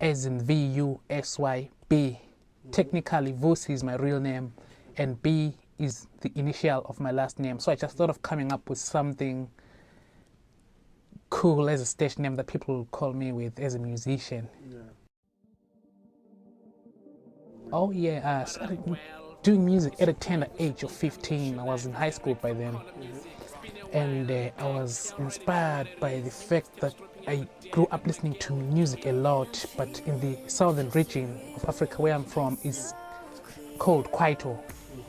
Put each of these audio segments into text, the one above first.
as in VUSYB. Technically, Vusa is my real name, and B is the initial of my last name. So I just thought of coming up with something cool as a stage name that people will call me with as a musician. Yeah. Oh yeah, I started doing music at a tender age of 15. I was in high school by then, and I was inspired by the fact that I grew up listening to music a lot, but in the southern region of Africa where I'm from is called Kwaito.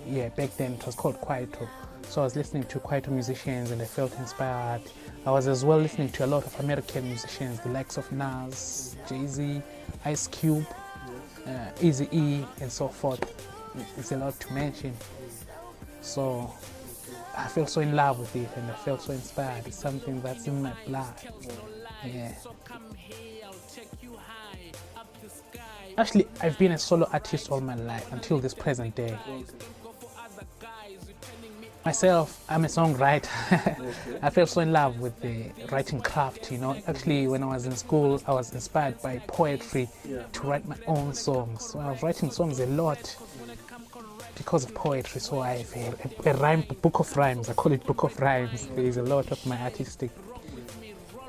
Yeah, back then it was called Kwaito. So I was listening to Kwaito musicians and I felt inspired. I was as well listening to a lot of American musicians, the likes of Nas, Jay-Z, Ice Cube, Eazy-E, and so forth. It's a lot to mention. So I felt so in love with it and I felt so inspired. It's something that's in my blood. Yeah. Actually, I've been a solo artist all my life until this present day. Myself, I'm a songwriter. I fell so in love with the writing craft, you know. Actually, when I was in school, I was inspired by poetry to write my own songs. So I was writing songs a lot because of poetry. So I have a book of rhymes. I call it book of rhymes. There is a lot of my artistic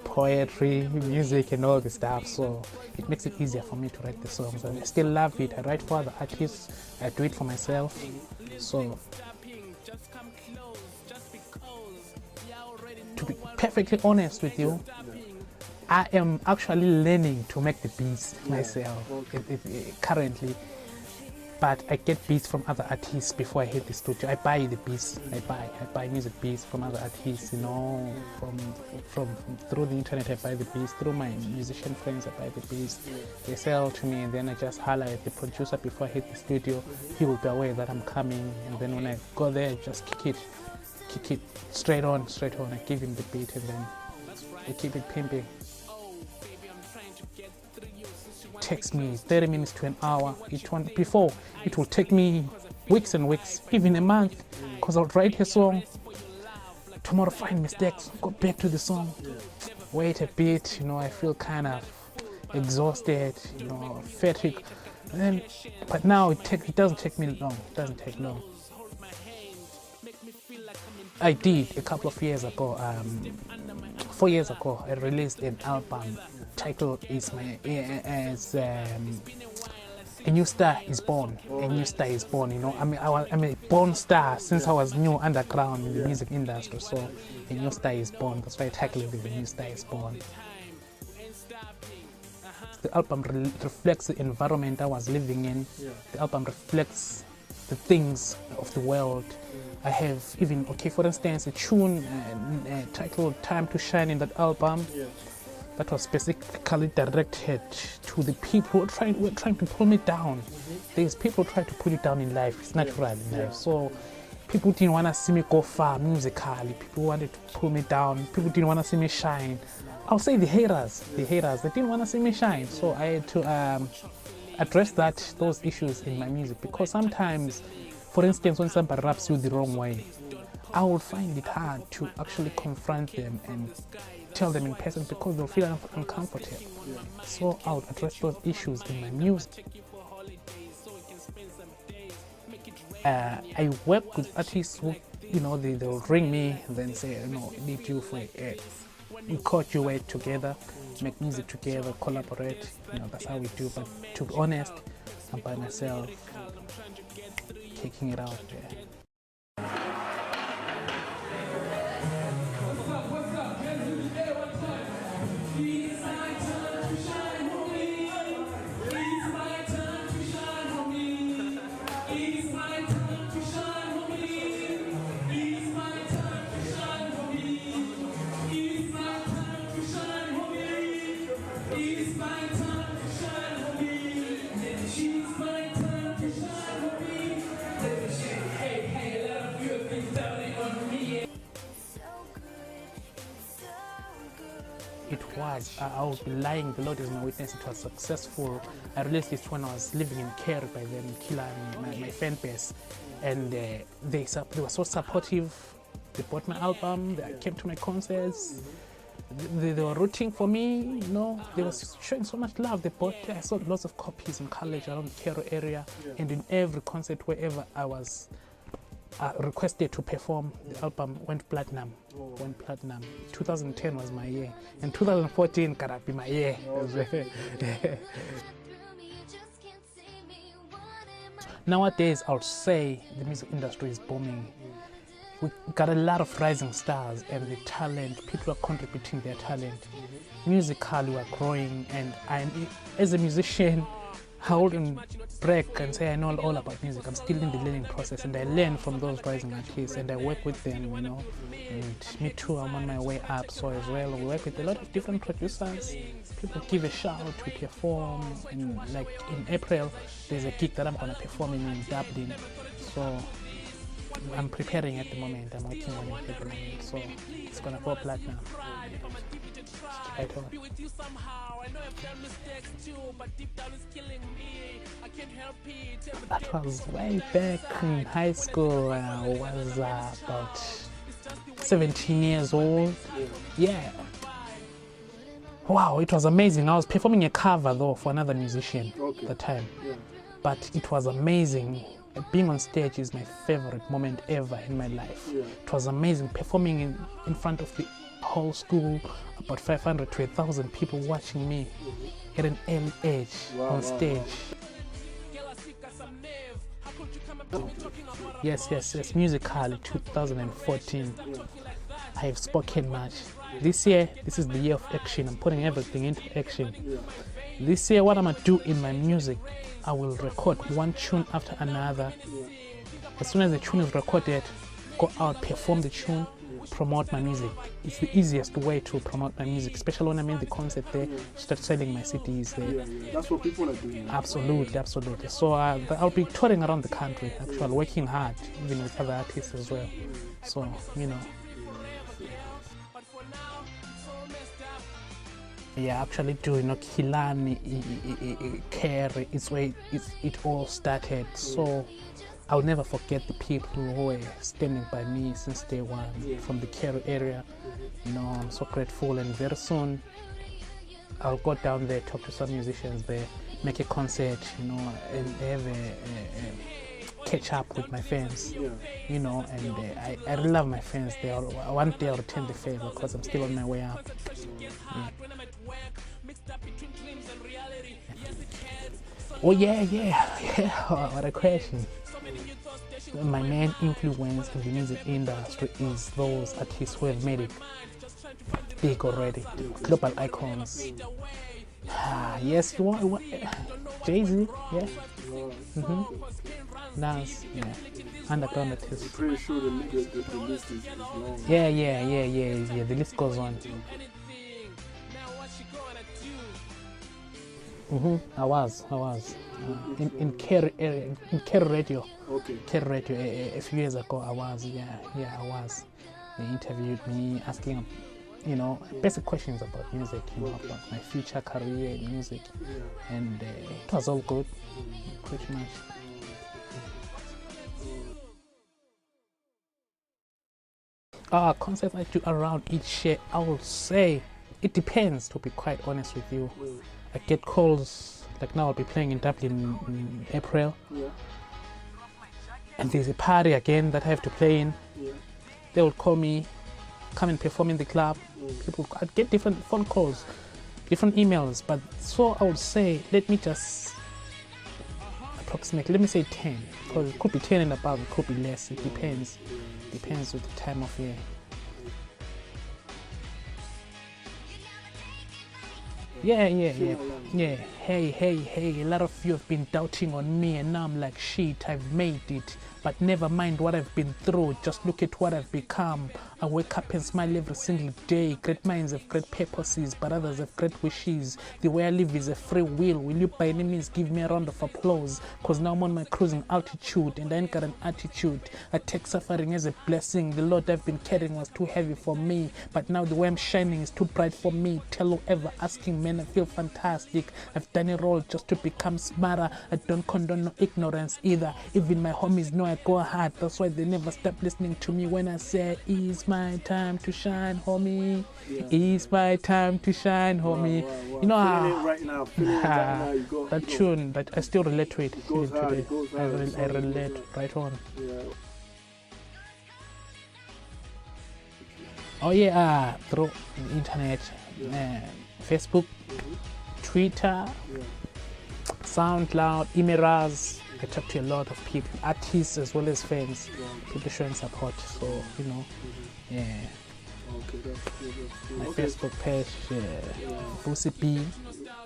poetry, music, and all the stuff. So it makes it easier for me to write the songs. And I still love it. I write for other artists. I do it for myself. So to be perfectly honest with you, I am actually learning to make the beats myself currently, but I get beats from other artists before I hit the studio. I buy the beats. I buy music beats from other artists, you know, from through the internet. I buy the beats through my musician friends. I buy the beats. They sell to me, and then I just holler at the producer before I hit the studio. He will be aware that I'm coming, and then when I go there, just kick it straight on. I give him the beat, and then I keep it pimping. Takes me 30 minutes to an hour each one. Before, it will take me weeks and weeks, even a month, because I'll write a song, tomorrow find mistakes, go back to the song, wait a bit, you know, I feel kind of exhausted, you know, fatigue. And then, but now it doesn't take me long. It doesn't take long. I did a couple of years ago. 4 years ago, I released an album. Title is A New Star Is Born. A New Star Is Born. You know, I'm a born star since I was new underground in the music industry. So A New Star Is Born. That's why I titled it A New Star Is Born. The album reflects the environment I was living in. The album reflects the things of the world. I have even, for instance, a tune titled Time to Shine in that album that was specifically directed to the people who were trying to pull me down. There's people trying to pull you down in life. It's natural in life. So people didn't want to see me go far musically. People wanted to pull me down. People didn't want to see me shine. I'll say the haters, they didn't want to see me shine. So I had to address those issues in my music, because sometimes, for instance, when somebody raps you the wrong way, I would find it hard to actually confront them and tell them in person, because they'll feel uncomfortable. So I would address those issues in my music. I work with artists who, you know, they'll ring me and then say, you know, I need you for we caught you work together, make music together, collaborate. You know, that's how we do. But to be honest, I'm by myself, kicking it out there. It was, I would be lying, the Lord is my witness, it was successful. I released it when I was living in Kerry by then, Killarney, my fan base. And they were so supportive. They bought my album, they came to my concerts. They were rooting for me, you know. They were showing so much love. I sold lots of copies in college around the Cairo area, and in every concert wherever I was requested to perform, the album went platinum. 2010 was my year, and 2014 gotta be my year. Nowadays, I would say the music industry is booming. We got a lot of rising stars and the talent. People are contributing their talent. Musically, we're growing, and as a musician, I wouldn't brag and say I know all about music. I'm still in the learning process, and I learn from those rising artists, and I work with them, you know. And me too, I'm on my way up. So as well, we work with a lot of different producers. People give a shout, we perform, and like in April, there's a gig that I'm gonna perform in Dublin. So I'm preparing at the moment. I'm working on it at the moment. So it's gonna go platinum. That was way back in high school. I was about 17 years old. Yeah. Wow, it was amazing. I was performing a cover though for another musician at the time. But it was amazing. Being on stage is my favorite moment ever in my life. It was amazing performing in front of the whole school, about 500 to 1,000 people watching me at an early age on stage. Yes, musically 2014. I have spoken much. This year, this is the year of action. I'm putting everything into action. This year, what I'm gonna do in my music, I will record one tune after another. As soon as the tune is recorded, go out, perform the tune, promote my music. It's the easiest way to promote my music, especially when I'm in the concert there, start selling my CDs there. That's what people are doing. Absolutely. So I'll be touring around the country, actually working hard, even with other artists as well. So, you know. Yeah, actually do, you know, Kilani, Kerry, it's where it all started. So I'll never forget the people who were standing by me since day one from the Cairo area. You know, I'm so grateful, and very soon I'll go down there, talk to some musicians there, make a concert, you know, and have a catch up with my fans, you know, and I really love my fans. One day I'll return the favor because I'm still on my way up. Yeah. Oh yeah, what a question. My main influence in the music industry is those artists who have made it big already, global icons. Yes, you want Jay-Z, yeah. Nas, yeah. Underground artists. I'm pretty sure the list is long. Yeah. The list goes on. I was in Cairo Radio. Cairo Radio a few years ago. I was. They interviewed me, asking, you know, basic questions about music, you know, about my future career in music, and it was all good, pretty much. Concerts I do around each year, I would say it depends, to be quite honest with you. I get calls, like now I'll be playing in Dublin in April, and there's a party again that I have to play in. They will call me, come and perform in the club. I get different phone calls, different emails, but so I would say, let me just approximate, let me say 10, because it could be 10 and above, it could be less, it depends with the time of year. Yeah. Hey, a lot of you have been doubting on me, and now I'm like, shit, I've made it. But never mind what I've been through, just look at what I've become. I wake up and smile every single day. Great minds have great purposes, but others have great wishes. The way I live is a free will. Will you by any means give me a round of applause? Cause now I'm on my cruising altitude, and I ain't got an attitude. I take suffering as a blessing. The load I've been carrying was too heavy for me, but now the way I'm shining is too bright for me. Tell whoever asking, man, I feel fantastic. I've done it all just to become smarter. I don't condone no ignorance either. Even my homies know I go hard. That's why they never stop listening to me when I say, it's my time to shine, homie. Yeah. It's my time to shine, homie. Wow. You know feeling how it right now. Feeling it right now. You go. that tune, that I still relate to it. It goes even hard. today. It goes I hard. I relate right on. Yeah. Oh yeah, through the internet, Facebook, Twitter, SoundCloud, emailers. I talk to a lot of people, artists as well as fans. People showing support. So you know, yeah. Okay, that's good. My Facebook page, Vusa B.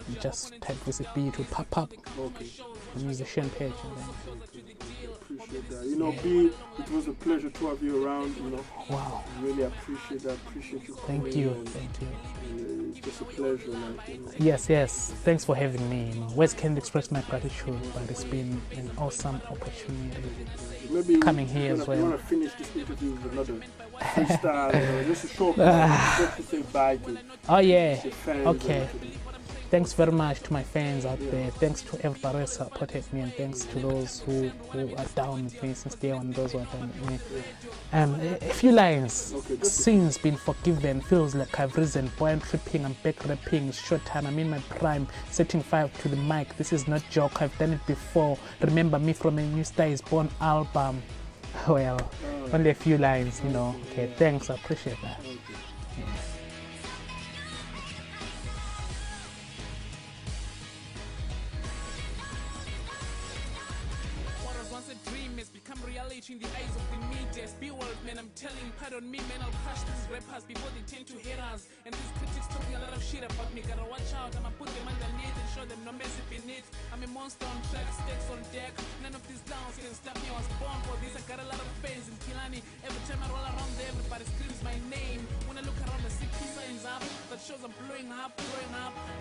You just type Vusa B to pop up. Okay. The musician page. Appreciate that. You know, B, it was a pleasure to have you around. You know. Wow. Really appreciate that. Appreciate you coming. Thank you. And, Thank you. and, it's just a pleasure, like, you know. Yes. Thanks for having me. Words can't express my gratitude, but it's been an awesome opportunity. Maybe coming here as well. You want to finish this interview with another freestyle, just a short just to say bye to your fans. Okay. Thanks very much to my fans out there. Thanks to everybody who supported me, and thanks to those who are down with me since day one, those who are down with me. A few lines. Sins been forgiven, feels like I've risen. Boy, I'm tripping, I'm back rapping. It's short time, I'm in my prime. Setting fire to the mic. This is not joke, I've done it before. Remember me from a New Star Is Born album. Well, only a few lines, you know. Okay, thanks, I appreciate that. Yeah. In the eyes of the media, be-world, man, I'm telling, pardon me, man, I'll crush these rappers before they tend to hate us. And these critics talking a lot of shit about me, gotta watch out, I'ma put them underneath and show them no mercy beneath. I'm a monster on track, stakes on deck, none of these downs can stop me, I was born for this, I got a lot of fans in Kilani. Every time I roll around there, everybody screams my name. When I look around, I see peace signs up, that shows I'm blowing up.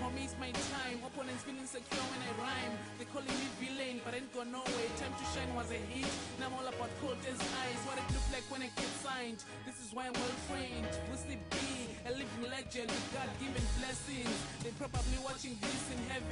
Homie, it's my time, opponents feeling secure when I rhyme. They calling me villain, but ain't go nowhere. Time to shine was a hit, now I'm all about Coldest eyes, what it look like when I get signed. This is why I'm well trained. Vusa B, a living legend with God-given blessings. They probably watching this in heaven.